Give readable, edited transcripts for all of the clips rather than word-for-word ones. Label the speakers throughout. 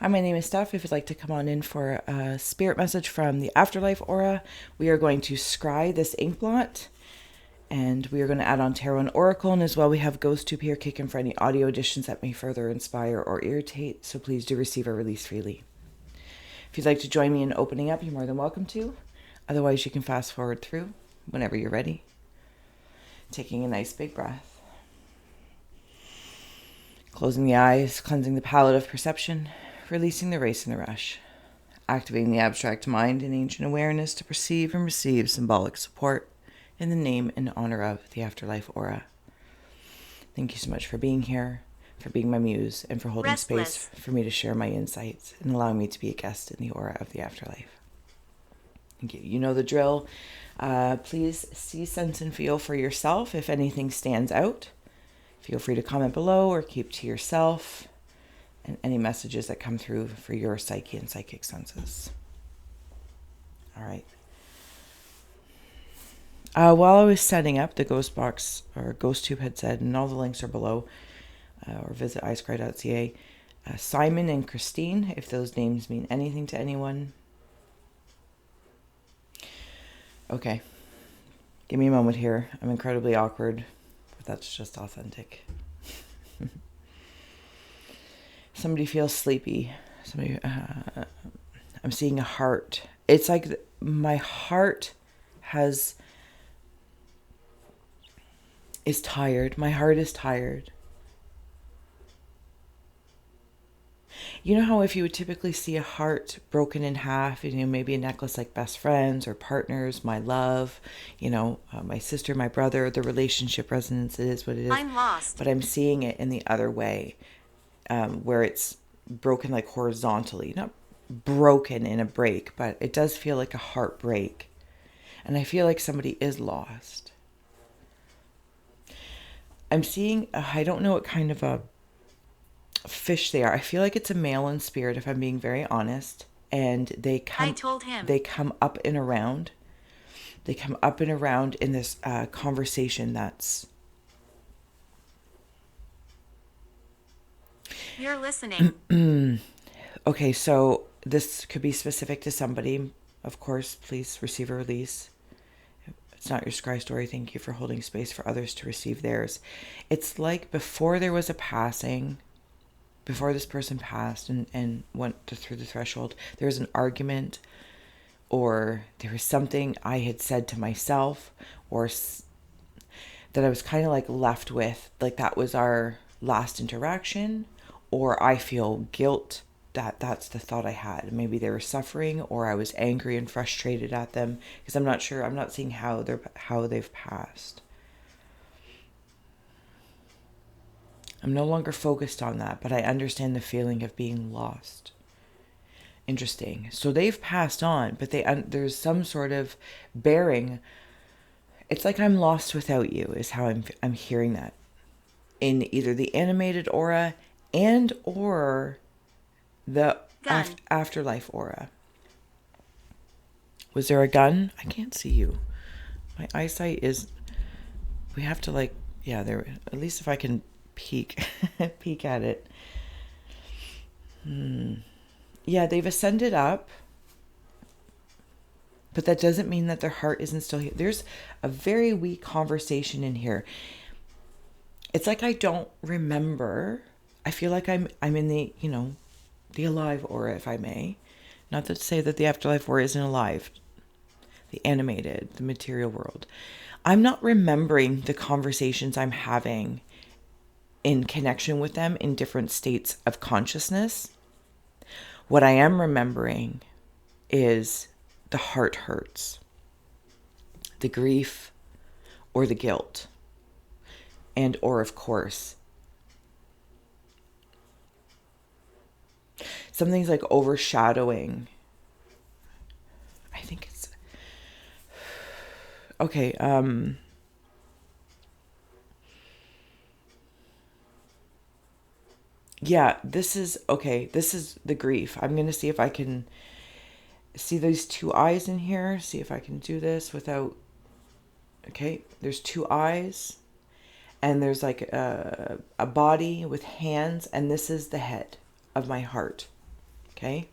Speaker 1: Hi, my name is Steph. If you'd like to come on in for a spirit message from the Afterlife Aura, we are going to scry this Inkblot, and we are going to add on Tarot and Oracle, and as well we have GhostTube here kicking for any audio additions that may further inspire or irritate, so please do receive or release freely. If you'd like to join me in opening up, you're more than welcome to. Otherwise, you can fast forward through whenever you're ready. Taking a nice big breath. Closing the eyes, cleansing the palette of perception, releasing the race and the rush. Activating the abstract mind and ancient awareness to perceive and receive symbolic support in the name and honor of the Afterlife Aura. Thank you so much for being here, for being my muse, and for holding space for me to share my insights and allowing me to be a guest in the aura of the afterlife. Thank you. You know the drill. Please see, sense, and feel for yourself if anything stands out. Feel free to comment below or keep to yourself and any messages that come through for your psyche and psychic senses. All right. While I was setting up, the ghost box or GhostTube had said, and all the links are below, or visit iscry.ca. Simon and Christine, if those names mean anything to anyone. Okay. Give me a moment here. I'm incredibly awkward, but that's just authentic. Somebody feels sleepy. I'm seeing a heart. It's like my heart is tired. My heart is tired. You know how if you would typically see a heart broken in half, maybe a necklace like best friends or partners, my love, my sister, my brother, the relationship resonance, it is what it is.
Speaker 2: I'm lost.
Speaker 1: But I'm seeing it in the other way, where it's broken like horizontally, not broken in a break, but it does feel like a heartbreak. And I feel like somebody is lost. I'm seeing, I don't know what kind of a fish they are. I feel like it's a male in spirit, if I'm being very honest. And they come,
Speaker 2: I told him.
Speaker 1: They come up and around. They come up and around in this conversation that's...
Speaker 2: You're listening.
Speaker 1: Okay, so this could be specific to somebody. Of course, please receive or release. It's not your scry story. Thank you for holding space for others to receive theirs. It's like before there was a passing, before this person passed and went through the threshold, there was an argument, or there was something I had said to myself, or that I was kind of like left with, like that was our last interaction, or I feel guilt that's the thought I had. Maybe they were suffering, or I was angry and frustrated at them, because I'm not sure. I'm not seeing how they've passed. I'm no longer focused on that, but I understand the feeling of being lost. Interesting. So they've passed on, but there's some sort of bearing. It's like I'm lost without you, is how I'm hearing that in either the animated aura and or the afterlife aura. Was there a gun? I can't see you. My eyesight is... We have to there. At least if I can peek at it. Yeah, they've ascended up, but that doesn't mean that their heart isn't still here. There's a very weak conversation in here. It's like I don't remember. I feel like I'm in the the alive aura, if I may. Not to say that the afterlife aura isn't alive. The animated, the material world. I'm not remembering the conversations I'm having in connection with them in different states of consciousness. What I am remembering is the heart hurts, the grief, or the guilt, and or of course, something's like overshadowing. I think it's okay. Yeah, this is okay. This is the grief. I'm going to see if I can see these two eyes in here. See if I can do this without... Okay, there's two eyes, and there's like a body with hands, and this is the head of my heart. Okay?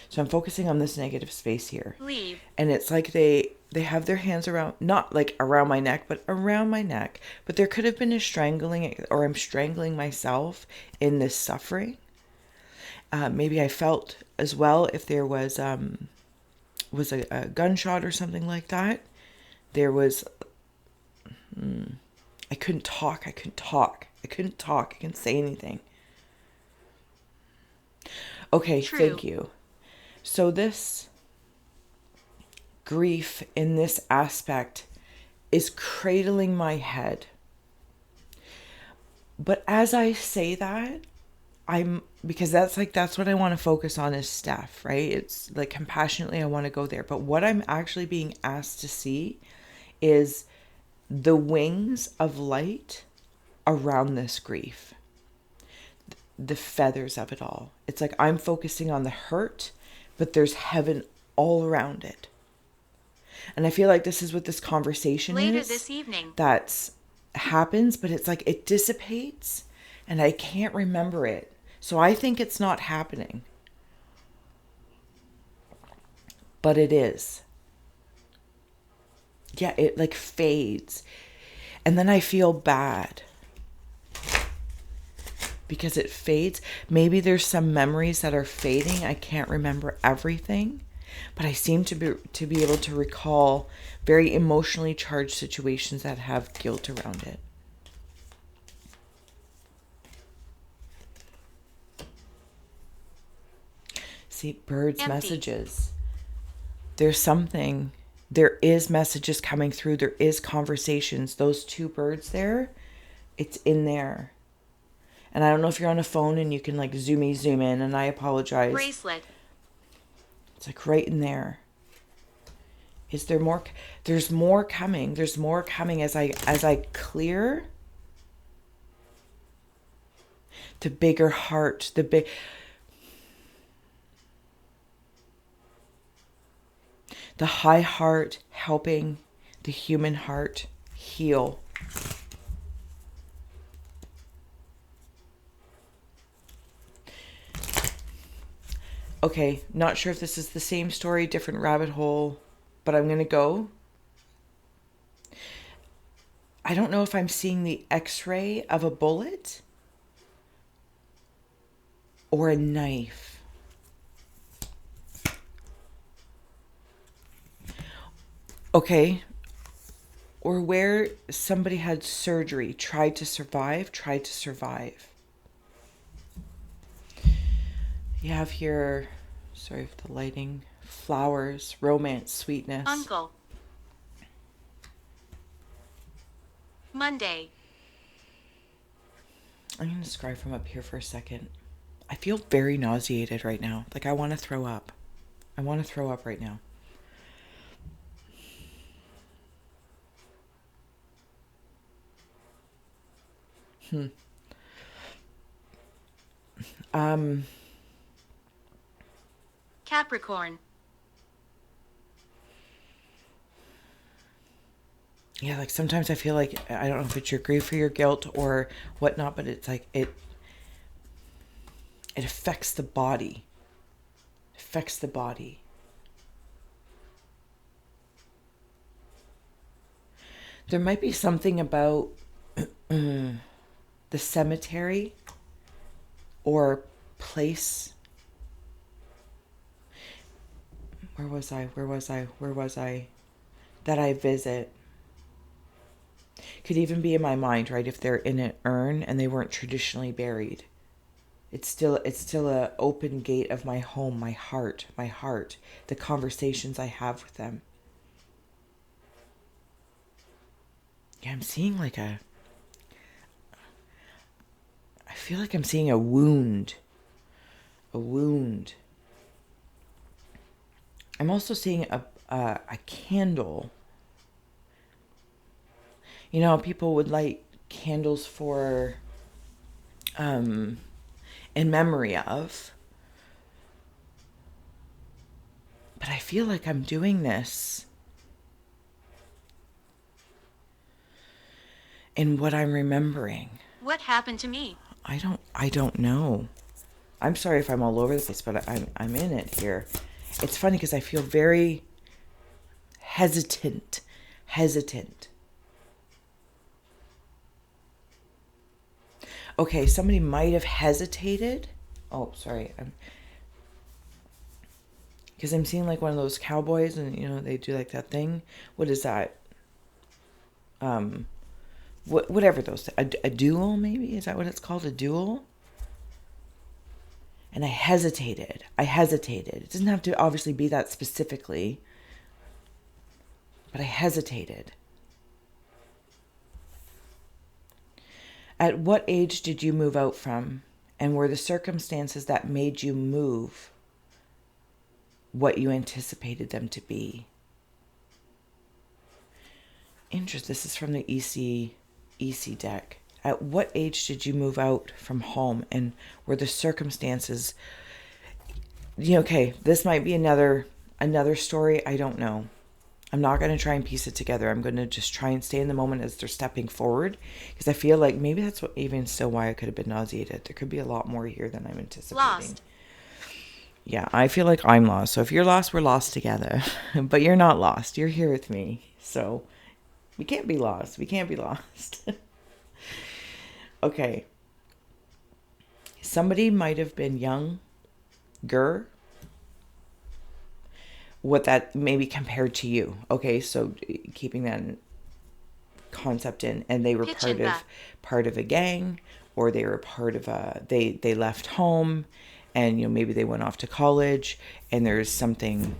Speaker 1: So I'm focusing on this negative space here.
Speaker 2: Leave.
Speaker 1: And it's like they have their hands around, not like around my neck, but around my neck. But there could have been a strangling, or I'm strangling myself in this suffering. Maybe I felt as well if there was a gunshot or something like that. There was, I couldn't talk. I couldn't say anything. Okay,
Speaker 2: True.
Speaker 1: thank you. So this grief in this aspect is cradling my head. But as I say that, because that's what I want to focus on is Steph, right? It's like compassionately I want to go there. But what I'm actually being asked to see is the wings of light around this grief. The feathers of it all. It's like I'm focusing on the hurt, but there's heaven all around it. And I feel like this is what this conversation
Speaker 2: Later
Speaker 1: is.
Speaker 2: this evening.
Speaker 1: That's happens, but it's like it dissipates and I can't remember it. So I think it's not happening. But it is. Yeah, it like fades. And then I feel bad. Because it fades. Maybe there's some memories that are fading. I can't remember everything. But I seem to be able to recall very emotionally charged situations that have guilt around it. See, birds'
Speaker 2: Empty.
Speaker 1: messages. There is messages coming through. There is conversations. Those two birds there, it's in there. And I don't know if you're on a phone and you can like zoom in, and I apologize.
Speaker 2: Bracelet.
Speaker 1: It's like right in there. Is there more? There's more coming. There's more coming as I clear the bigger heart, the high heart helping the human heart heal. Okay, not sure if this is the same story, different rabbit hole, but I'm going to go. I don't know if I'm seeing the x-ray of a bullet or a knife. Okay. Or where somebody had surgery, tried to survive. You have here, sorry for the lighting, flowers, romance, sweetness.
Speaker 2: Uncle. Monday.
Speaker 1: I'm going to scry from up here for a second. I feel very nauseated right now. Like I want to throw up. I want to throw up right now.
Speaker 2: Capricorn.
Speaker 1: Yeah, like sometimes I feel like, I don't know if it's your grief or your guilt or whatnot, but it's like it affects the body. It affects the body. There might be something about the cemetery or place. Where was I? That I visit. Could even be in my mind, right? If they're in an urn and they weren't traditionally buried. It's still a open gate of my home, my heart, the conversations I have with them. Yeah, I'm seeing like I feel like I'm seeing a wound. I'm also seeing a candle. You know, people would light candles for, in memory of. But I feel like I'm doing this in what I'm remembering.
Speaker 2: What happened to me?
Speaker 1: I don't know. I'm sorry if I'm all over the place, but I'm in it here. It's funny because I feel very hesitant. Okay, somebody might have hesitated. Oh, sorry. Because I'm seeing like one of those cowboys, and they do like that thing. What is that? Whatever those. A duel, maybe? Is that what it's called? A duel? And I hesitated. It doesn't have to obviously be that specifically, but I hesitated. At what age did you move out from? And were the circumstances that made you move what you anticipated them to be? Interesting. This is from the EC deck. At what age did you move out from home, and were the circumstances? Okay, this might be another story. I don't know. I'm not going to try and piece it together. I'm going to just try and stay in the moment as they're stepping forward, because I feel like maybe that's what even still why I could have been nauseated. There could be a lot more here than I'm anticipating.
Speaker 2: Lost.
Speaker 1: Yeah, I feel like I'm lost. So if you're lost, we're lost together. But you're not lost. You're here with me. So we can't be lost. Okay. Somebody might have been younger. What that maybe compared to you. Okay, so keeping that concept in, and they were part of a gang, or they were part of they left home, and maybe they went off to college, and there's something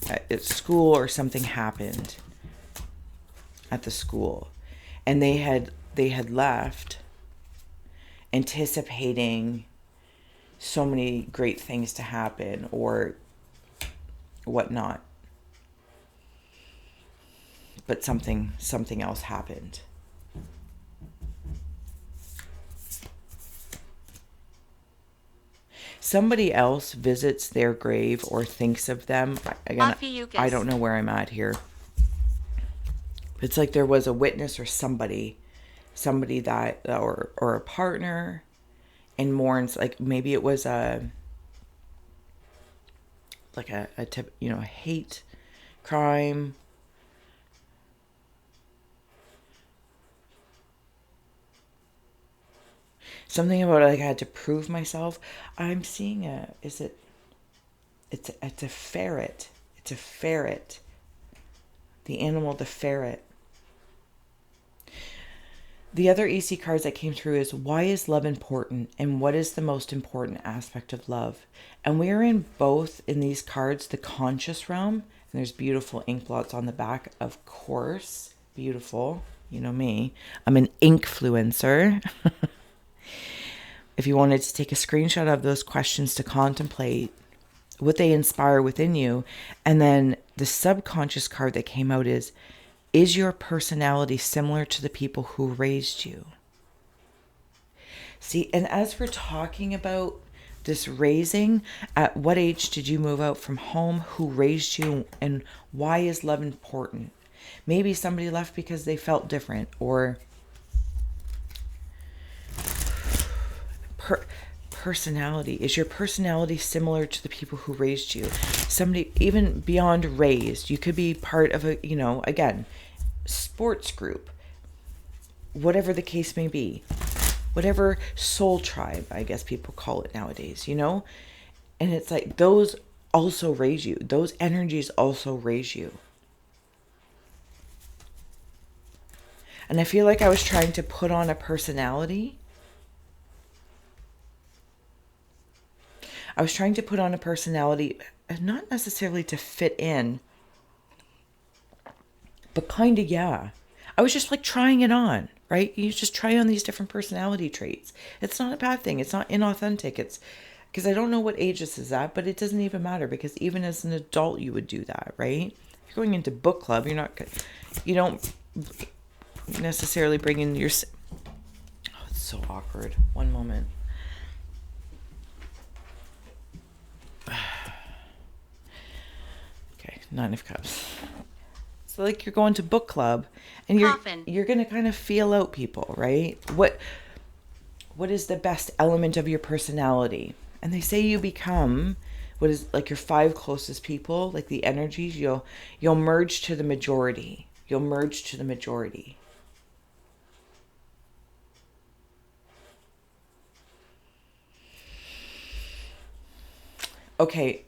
Speaker 1: at school, or something happened at the school, and they had left anticipating so many great things to happen or whatnot, but something else happened. Somebody else visits their grave or thinks of them. Again, I don't know where I'm at here. It's like there was a witness or somebody that or a partner, and mourns, like maybe it was a hate crime. Something about like I had to prove myself. I'm seeing it's a ferret. It's a ferret. The animal, the ferret. The other EC cards that came through is, why is love important, and what is the most important aspect of love? And we are in both, in these cards, the conscious realm, and there's beautiful ink blots on the back, of course. Beautiful. You know me. I'm an inkfluencer. If you wanted to take a screenshot of those questions to contemplate what they inspire within you. And then the subconscious card that came out is your personality similar to the people who raised you? See, and as we're talking about this raising, at what age did you move out from home? Who raised you? And why is love important? Maybe somebody left because they felt different, or personality. Is your personality similar to the people who raised you? Somebody even beyond raised. You could be part of a, again, sports group, whatever the case may be, whatever soul tribe, I guess people call it nowadays, and it's like those also raise you. Those energies also raise you. And I feel like I was trying to put on a personality. Not necessarily to fit in, but kind of, yeah. I was just like trying it on, right? You just try on these different personality traits. It's not a bad thing. It's not inauthentic. It's because I don't know what age this is at, but it doesn't even matter, because even as an adult, you would do that, right? If you're going into book club, you don't necessarily bring in your... Oh, it's so awkward. One moment. Okay, 9 of Cups. So like you're going to book club, and you're going to kind of feel out people, right? What is the best element of your personality? And they say you become what is like your 5 closest people, like the energies, you'll merge to the majority. You'll merge to the majority. Okay.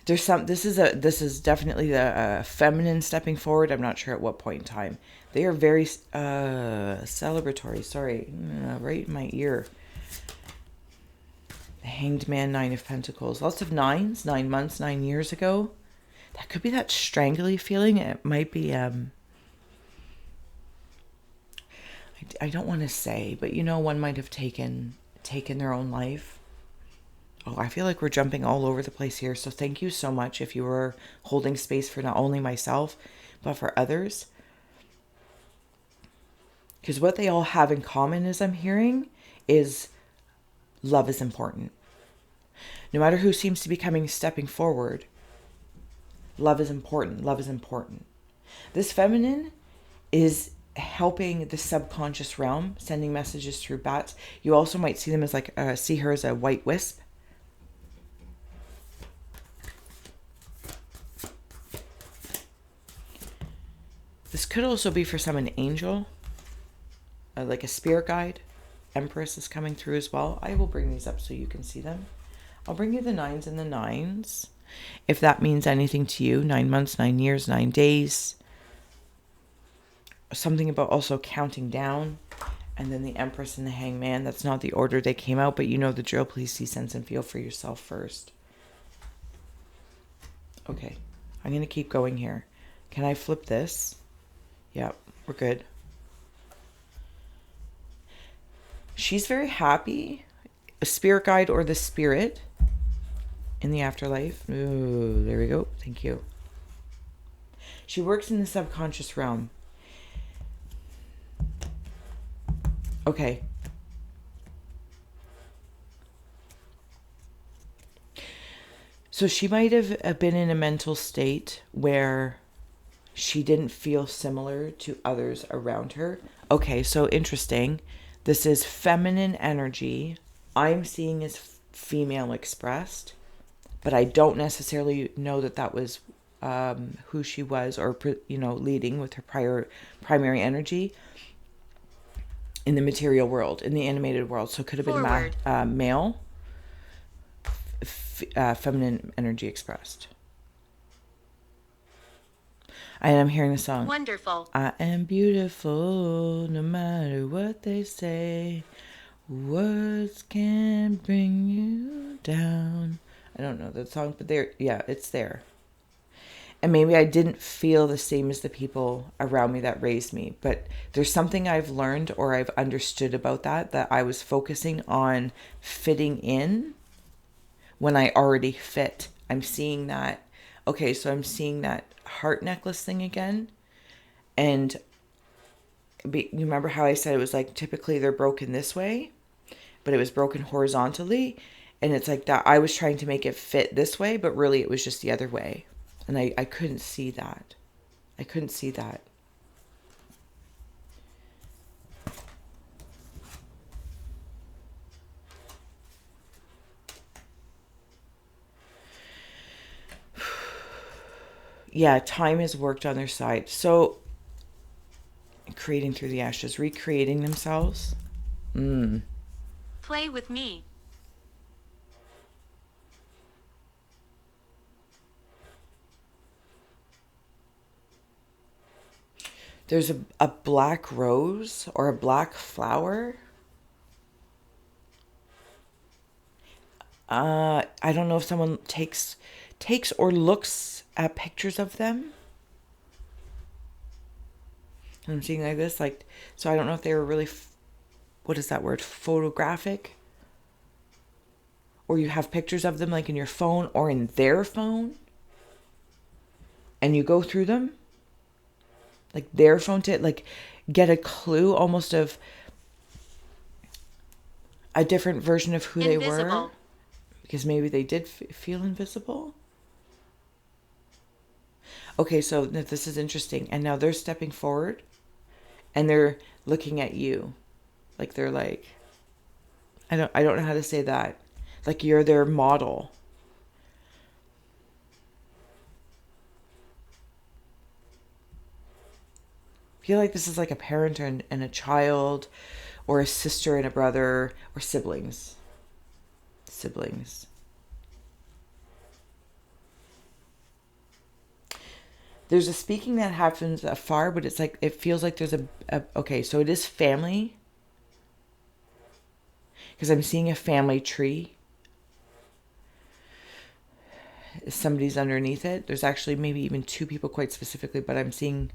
Speaker 1: This is definitely the feminine stepping forward. I'm not sure at what point in time. They are very celebratory. Sorry, right in my ear. The Hanged Man, 9 of Pentacles. Lots of nines. 9 months, 9 years ago. That could be that strangly feeling. It might be. I don't want to say, but one might have taken their own life. Oh, I feel like we're jumping all over the place here. So thank you so much if you were holding space for not only myself, but for others. Because what they all have in common, as I'm hearing, is love is important. No matter who seems to be stepping forward, love is important. Love is important. This feminine is helping the subconscious realm, sending messages through bats. You also might see them as see her as a white wisp. This could also be for some an angel, like a spirit guide. Empress is coming through as well. I will bring these up so you can see them. I'll bring you the 9s and the 9s. If that means anything to you, 9 months, 9 years, 9 days. Something about also counting down. And then the Empress and the Hangman. That's not the order they came out, but you know the drill. Please see, sense, and feel for yourself first. Okay, I'm going to keep going here. Can I flip this? Yeah, we're good. She's very happy. A spirit guide or the spirit in the afterlife. Ooh, there we go. Thank you. She works in the subconscious realm. Okay. So she might have been in a mental state where she didn't feel similar to others around her. Okay, so interesting. This is feminine energy. I'm seeing as female expressed, but I don't necessarily know that was who she was, or leading with her primary energy in the material world, in the animated world. So it could have been male, feminine energy expressed. And I'm hearing the song.
Speaker 2: Wonderful.
Speaker 1: I am beautiful, no matter what they say. Words can bring you down. I don't know that song, but it's there. And maybe I didn't feel the same as the people around me that raised me. But there's something I've learned or I've understood about that I was focusing on fitting in when I already fit. I'm seeing that. Okay, so I'm seeing that heart necklace thing again. And you remember how I said it was like typically they're broken this way, but it was broken horizontally. And it's like that I was trying to make it fit this way, but really it was just the other way. And I couldn't see that. I couldn't see that. Yeah, time has worked on their side. So, creating through the ashes, recreating themselves.
Speaker 2: Play with me.
Speaker 1: There's a black rose or a black flower. I don't know if someone takes or looks at pictures of them. I'm seeing like this, so I don't know if they were really, what is that word? Photographic? Or you have pictures of them like in your phone or in their phone. And you go through them. Like their phone to get a clue almost of a different version of who they were. Because maybe they did feel invisible. Okay, so this is interesting. And now they're stepping forward and they're looking at you. Like they're like, I don't know how to say that. Like you're their model. I feel like this is like a parent and a child, or a sister and a brother, or siblings. Siblings. There's a speaking that happens afar, but it's like it feels like there's a okay, so it is family, because I'm seeing a family tree. Somebody's underneath it. There's actually maybe even two people quite specifically, but I'm seeing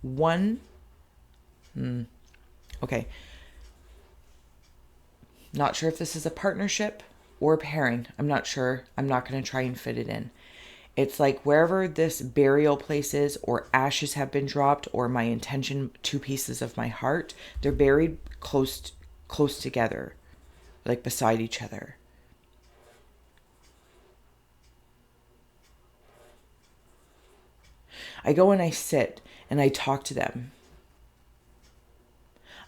Speaker 1: one. Okay. Not sure if this is a partnership or a pairing. I'm not sure. I'm not going to try and fit it in. It's like wherever this burial place is, or ashes have been dropped, or my intention, two pieces of my heart, they're buried close together, like beside each other. I go and I sit and I talk to them.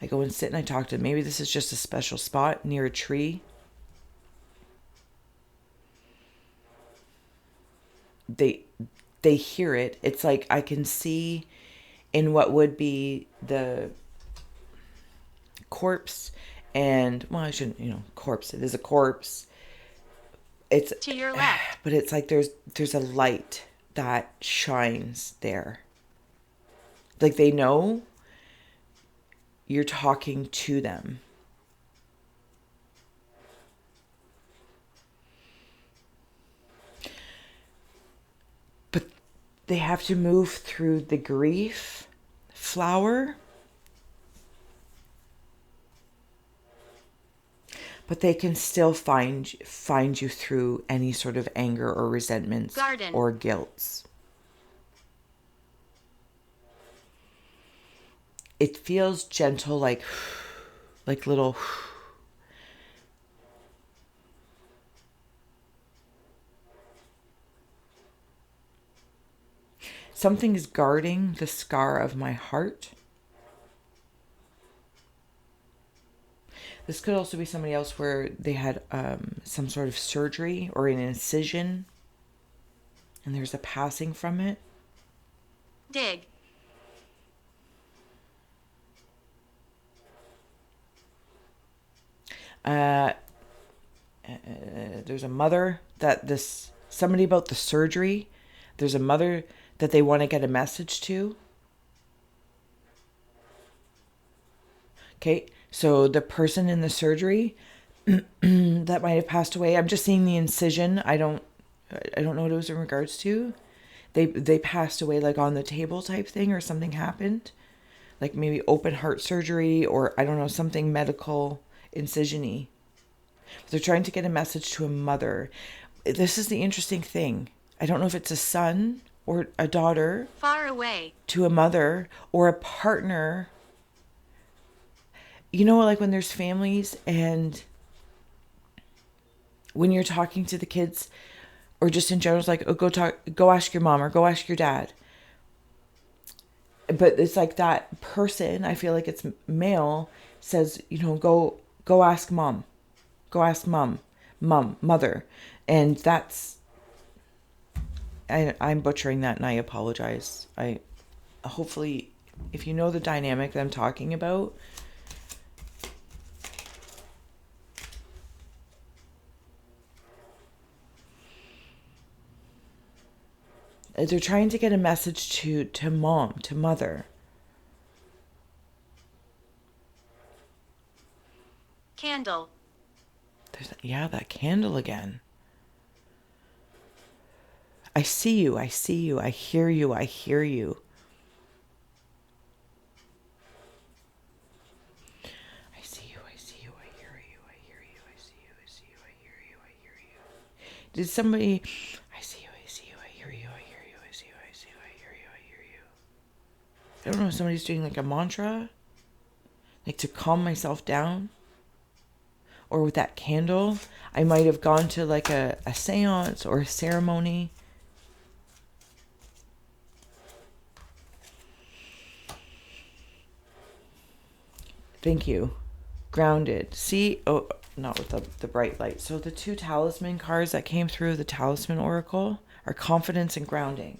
Speaker 1: I go and sit and I talk to them. Maybe this is just a special spot near a tree. They hear it. It's like I can see in what would be the corpse, and well, I shouldn't, corpse. It is a corpse. It's
Speaker 2: To your left.
Speaker 1: but it's like there's a light that shines there. Like they know you're talking to them. But they have to move through the grief flower. But they can still find you through any sort of anger or resentments
Speaker 2: Garden.
Speaker 1: or guilt. It feels gentle, like little. Something is guarding the scar of my heart. This could also be somebody else where they had some sort of surgery or an incision, and there's a passing from it.
Speaker 2: Dig.
Speaker 1: There's a mother somebody about the surgery. There's a mother that they want to get a message to. Okay, so the person in the surgery that might have passed away. I'm just seeing the incision. I don't know what it was in regards to. They passed away like on the table type thing, or something happened. Like maybe open heart surgery, or I don't know, something medical incision-y. They're trying to get a message to a mother. This is the interesting thing. I don't know if it's a son or a daughter.
Speaker 2: Far away.
Speaker 1: To a mother or a partner. You know, like when there's families and when you're talking to the kids, or just in general, it's like, oh, go ask your mom or go ask your dad. But it's like that person, I feel like it's male, says, go ask mom. Go ask mother. And that's, I'm butchering that and I apologize. Hopefully, if you know the dynamic that I'm talking about, they're trying to get a message to mom, to mother.
Speaker 2: Candle.
Speaker 1: That candle again. I see you, I hear you, I hear you. I see you, I hear you, I see you, I hear you, I hear you. Did somebody, I see you, I hear you, I hear you, I see you, I hear you, I hear you. I don't know if somebody's doing like a mantra, like to calm myself down. Or with that candle, I might have gone to like a seance or a ceremony. Thank you. Grounded. See, not with the bright light. So the two talisman cards that came through the talisman oracle are confidence and grounding.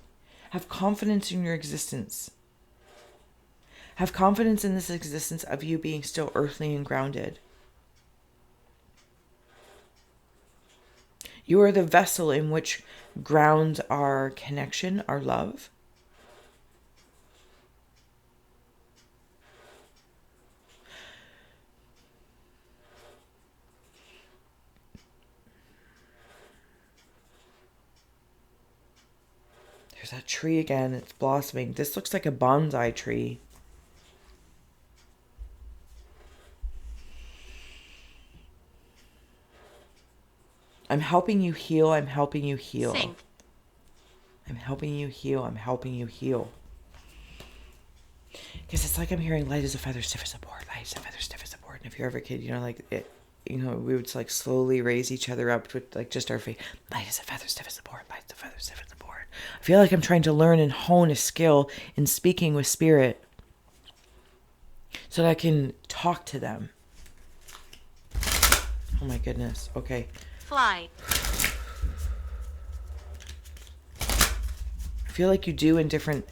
Speaker 1: Have confidence in your existence. Have confidence in this existence of you being still earthly and grounded. You are the vessel in which grounds our connection, our love. There's that tree again. It's blossoming. This looks like a bonsai tree. I'm helping you heal. I'm helping you heal.
Speaker 2: Sink.
Speaker 1: I'm helping you heal. I'm helping you heal. Because it's like I'm hearing light as a feather, stiff as a board. Light as a feather, stiff as a board. And if you're ever a kid, like it, we would like slowly raise each other up with like just our face. Light as a feather, stiff as a board. Light as a feather, stiff as a board. I feel like I'm trying to learn and hone a skill in speaking with spirit so that I can talk to them. Oh my goodness. Okay.
Speaker 2: Fly.
Speaker 1: I feel like you do in different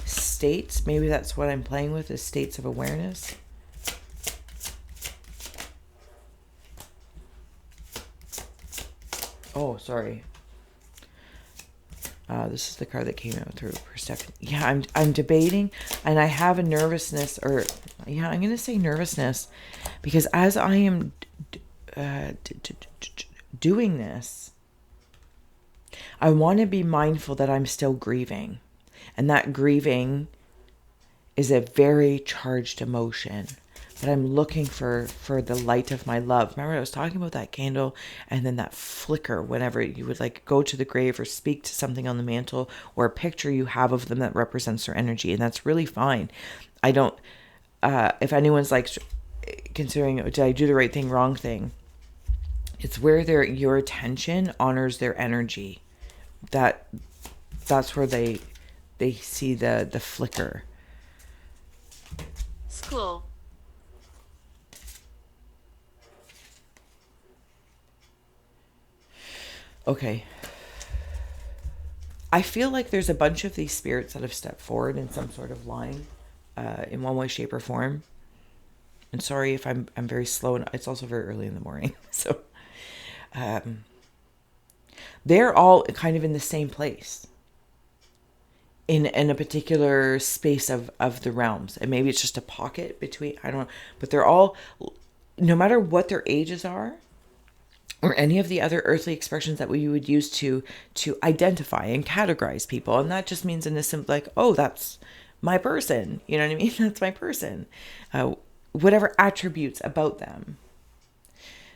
Speaker 1: states. Maybe that's what I'm playing with, is states of awareness. Oh, sorry. This is the card that came out through Persephone. Yeah, I'm debating, and I have a nervousness, or yeah, I'm gonna say nervousness, because as I am doing this, I want to be mindful that I'm still grieving, and that grieving is a very charged emotion. But I'm looking for the light of my love. Remember I was talking about that candle and then that flicker whenever you would like go to the grave or speak to something on the mantle or a picture you have of them that represents their energy. And that's really fine. I don't, if anyone's like considering, did I do the right thing, wrong thing? It's where your attention honors their energy. That's where they see the flicker.
Speaker 2: School.
Speaker 1: Okay. I feel like there's a bunch of these spirits that have stepped forward in some sort of line, in one way, shape, or form. And sorry if I'm very slow, and it's also very early in the morning. So they're all kind of in the same place. In a particular space of the realms. And maybe it's just a pocket between, I don't know. But they're all, no matter what their ages are, or any of the other earthly expressions that we would use to identify and categorize people. And that just means in a simple, like, oh, that's my person. You know what I mean? That's my person. Whatever attributes about them.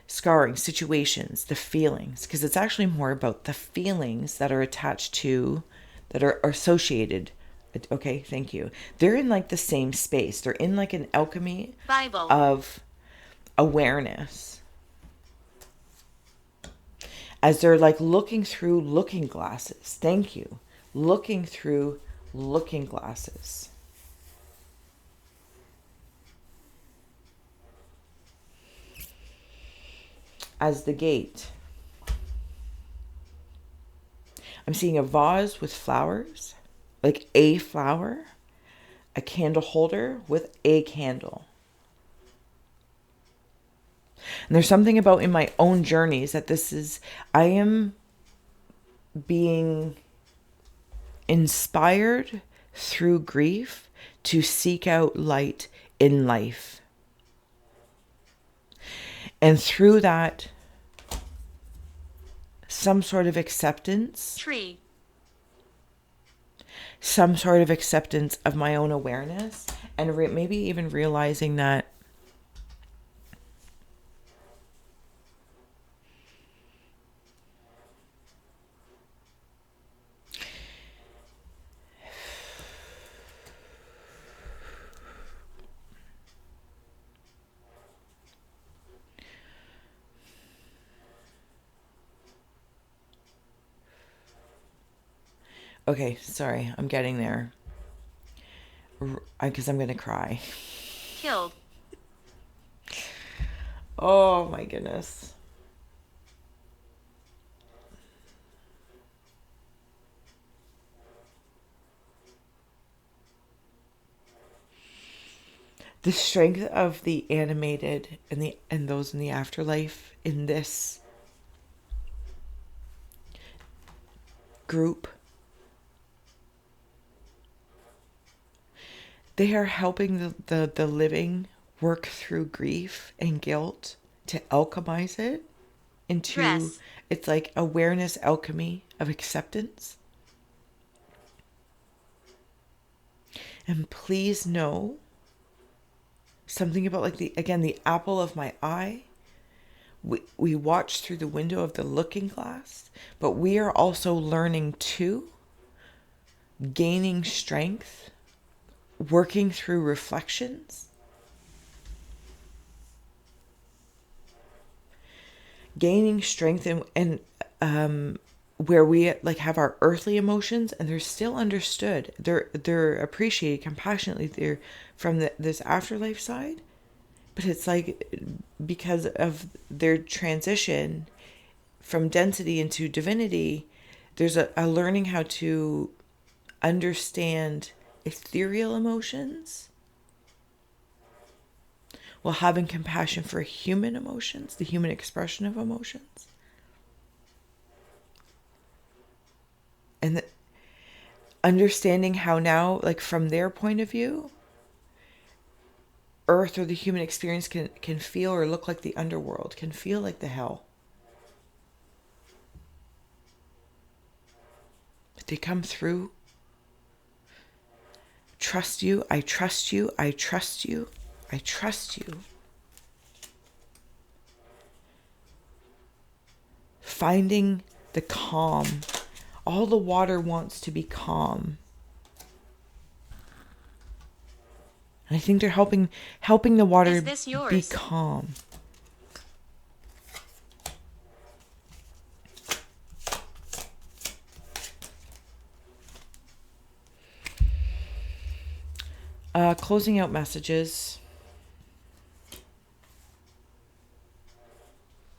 Speaker 1: Scarring, situations, the feelings. Because it's actually more about the feelings that are attached to, that are associated. Okay, thank you. They're in like the same space. They're in like an alchemy
Speaker 2: Bible.
Speaker 1: of awareness. As they're like looking through looking glasses. Thank you. Looking through looking glasses. As the gate. I'm seeing a vase with flowers. Like a flower. A candle holder with a candle. And there's something about in my own journeys that I am being inspired through grief to seek out light in life. And through that, some sort of acceptance.
Speaker 2: Tree.
Speaker 1: Some sort of acceptance of my own awareness. And maybe even realizing that okay, sorry, I'm getting there. Because I'm going to cry.
Speaker 2: Killed.
Speaker 1: Oh my goodness. The strength of the animated and those in the afterlife in this group, they are helping the living work through grief and guilt to alchemize it into,
Speaker 2: Dress.
Speaker 1: it's like awareness alchemy of acceptance. And please know something about, like, the apple of my eye. We watch through the window of the looking glass, but we are also learning too, gaining strength, working through reflections, gaining strength, and where we like have our earthly emotions and they're still understood, they're appreciated compassionately, they're from this afterlife side, but it's like because of their transition from density into divinity, there's a learning how to understand ethereal emotions while having compassion for human emotions, the human expression of emotions. And understanding how now, like from their point of view, earth or the human experience can feel or look like the underworld, can feel like the hell. But they come through. Trust you, I trust you, I trust you, I trust you. Finding the calm. All the water wants to be calm. And I think they're helping the water
Speaker 2: Is this
Speaker 1: be
Speaker 2: yours?
Speaker 1: calm. Closing out messages.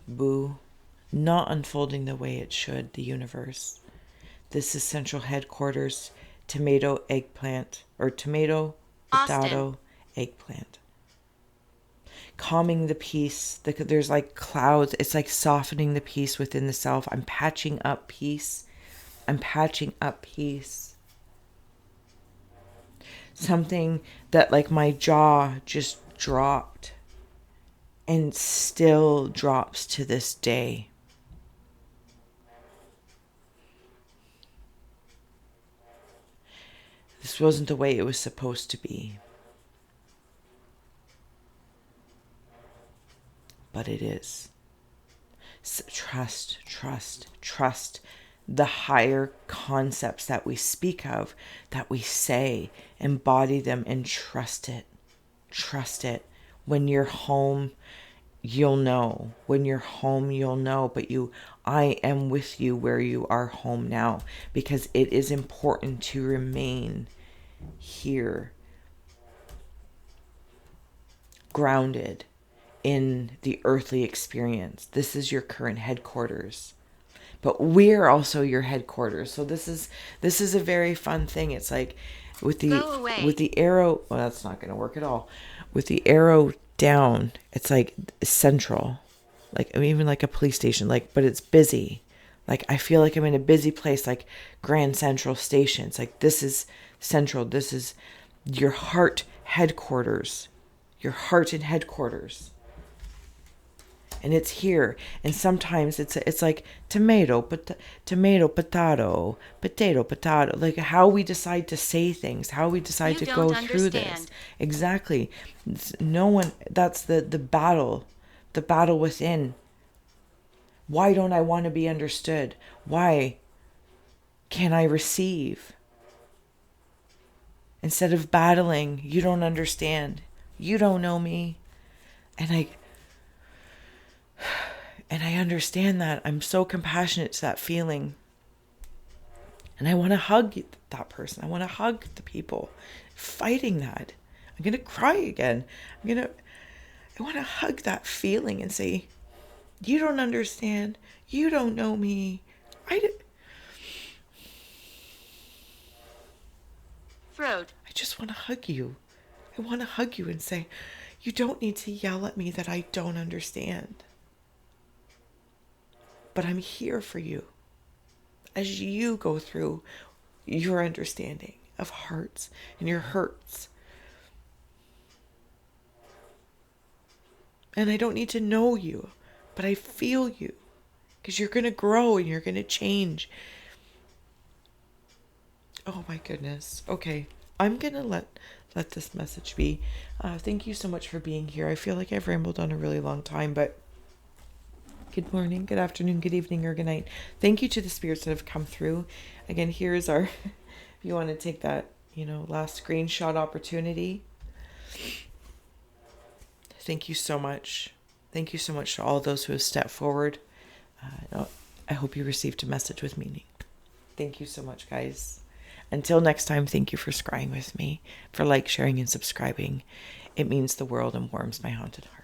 Speaker 1: Boo. Not unfolding the way it should, the universe. This is central headquarters, tomato, eggplant, or tomato,
Speaker 2: Austin.
Speaker 1: potato, eggplant. Calming the peace. There's like clouds. It's like softening the peace within the self. I'm patching up peace. I'm patching up peace. Something that like my jaw just dropped and still drops to this day. This wasn't the way it was supposed to be. But it is. So trust, trust, trust the higher concepts that we speak of, that we say, embody them and trust it. Trust it. When you're home, you'll know. When you're home, you'll know. But I am with you where you are home now, because it is important to remain here, grounded in the earthly experience. This is your current headquarters, but we're also your headquarters. So this is a very fun thing. It's like with the arrow. Well, that's not going to work at all. With the arrow down, it's like central, like even like a police station. Like, but it's busy. Like I feel like I'm in a busy place, like Grand Central Station. It's like this is central. This is your heart headquarters. Your heart and headquarters. And it's here. And sometimes it's like tomato, potato, potato. Like how we decide to say things, how we decide to go through this. Exactly. No one. That's the battle within. Why don't I want to be understood? Why can't I receive? Instead of battling, you don't understand. You don't know me. And I understand that. I'm so compassionate to that feeling. And I want to hug that person. I want to hug the people fighting that. I'm going to cry again. I want to hug that feeling and say, you don't understand. You don't know me.
Speaker 2: Throat.
Speaker 1: I just want to hug you. I want to hug you and say, you don't need to yell at me that I don't understand. But I'm here for you as you go through your understanding of hearts and your hurts. And I don't need to know you, but I feel you because you're going to grow and you're going to change. Oh my goodness. Okay. I'm going to let this message be. Thank you so much for being here. I feel like I've rambled on a really long time, but good morning, good afternoon, good evening, or good night. Thank you to the spirits that have come through. Again, here's our, if you want to take that, last screenshot opportunity. Thank you so much. Thank you so much to all those who have stepped forward. I hope you received a message with meaning. Thank you so much, guys. Until next time, thank you for scrying with me, for sharing, and subscribing. It means the world and warms my haunted heart.